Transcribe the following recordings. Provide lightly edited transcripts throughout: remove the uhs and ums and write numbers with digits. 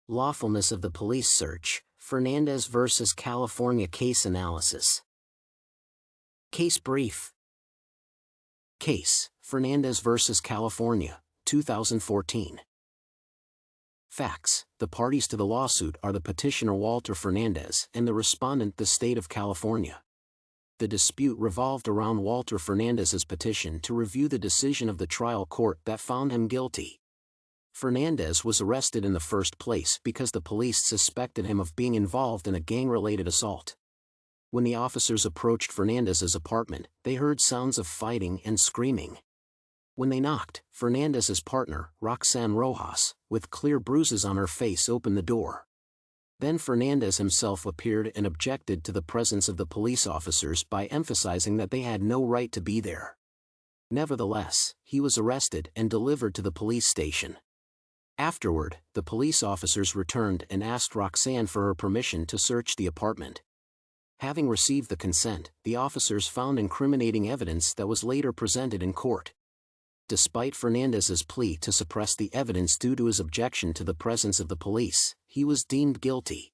Lawfulness of the police search, Fernandez vs. California case analysis. Case brief. Case, Fernandez vs. California, 2014. Facts: the parties to the lawsuit are the petitioner Walter Fernandez and the respondent the state of California. The dispute revolved around Walter Fernandez's petition to review the decision of the trial court that found him guilty. Fernandez was arrested in the first place because the police suspected him of being involved in a gang-related assault. When the officers approached Fernandez's apartment, they heard sounds of fighting and screaming. When they knocked, Fernandez's partner, Roxanne Rojas, with clear bruises on her face, opened the door. Then Fernandez himself appeared and objected to the presence of the police officers by emphasizing that they had no right to be there. Nevertheless, he was arrested and delivered to the police station. Afterward, the police officers returned and asked Roxanne for her permission to search the apartment. Having received the consent, the officers found incriminating evidence that was later presented in court. Despite Fernandez's plea to suppress the evidence due to his objection to the presence of the police, he was deemed guilty.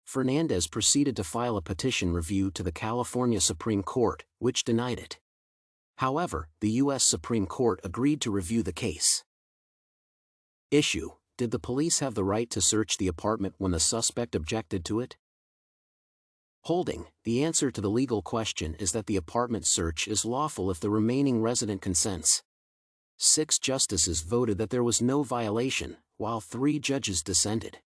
Fernandez proceeded to file a petition review to the California Supreme Court, which denied it. However, the U.S. Supreme Court agreed to review the case. Issue: did the police have the right to search the apartment when the suspect objected to it? Holding: the answer to the legal question is that the apartment search is lawful if the remaining resident consents. 6 justices voted that there was no violation, while 3 judges dissented.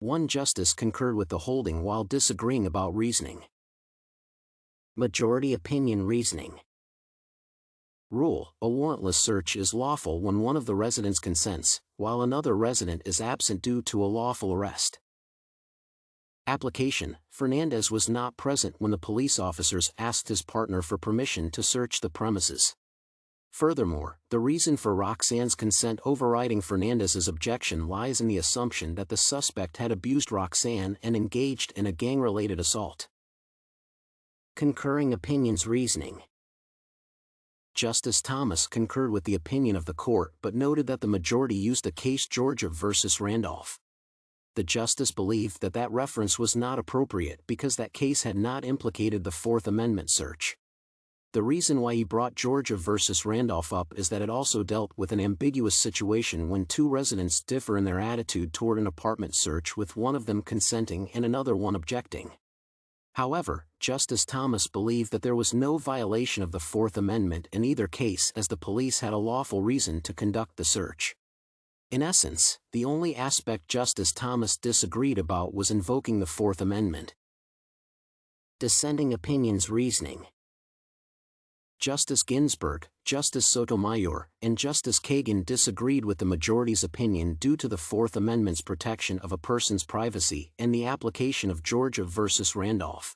1 justice concurred with the holding while disagreeing about reasoning. Majority opinion reasoning. Rule: a warrantless search is lawful when one of the residents consents, while another resident is absent due to a lawful arrest. Application: Fernandez was not present when the police officers asked his partner for permission to search the premises. Furthermore, the reason for Roxanne's consent overriding Fernandez's objection lies in the assumption that the suspect had abused Roxanne and engaged in a gang-related assault. Concurring opinions reasoning. Justice Thomas concurred with the opinion of the court but noted that the majority used the case Georgia v. Randolph. The justice believed that that reference was not appropriate because that case had not implicated the Fourth Amendment search. The reason why he brought Georgia v. Randolph up is that it also dealt with an ambiguous situation when 2 residents differ in their attitude toward an apartment search, with one of them consenting and another one objecting. However, Justice Thomas believed that there was no violation of the Fourth Amendment in either case, as the police had a lawful reason to conduct the search. In essence, the only aspect Justice Thomas disagreed about was invoking the Fourth Amendment. Dissenting opinions reasoning. Justice Ginsburg, Justice Sotomayor, and Justice Kagan disagreed with the majority's opinion due to the Fourth Amendment's protection of a person's privacy and the application of Georgia v. Randolph.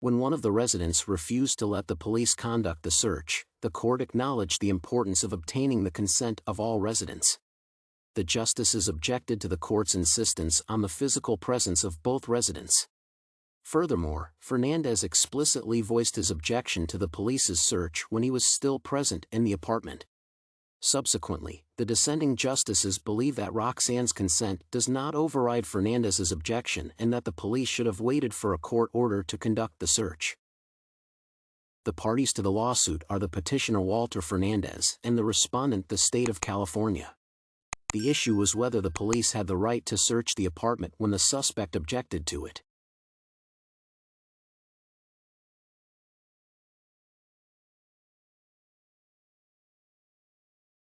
When one of the residents refused to let the police conduct the search, the court acknowledged the importance of obtaining the consent of all residents. The justices objected to the court's insistence on the physical presence of both residents. Furthermore, Fernandez explicitly voiced his objection to the police's search when he was still present in the apartment. Subsequently, the dissenting justices believe that Roxanne's consent does not override Fernandez's objection and that the police should have waited for a court order to conduct the search. The parties to the lawsuit are the petitioner Walter Fernandez and the respondent the state of California. The issue was whether the police had the right to search the apartment when the suspect objected to it.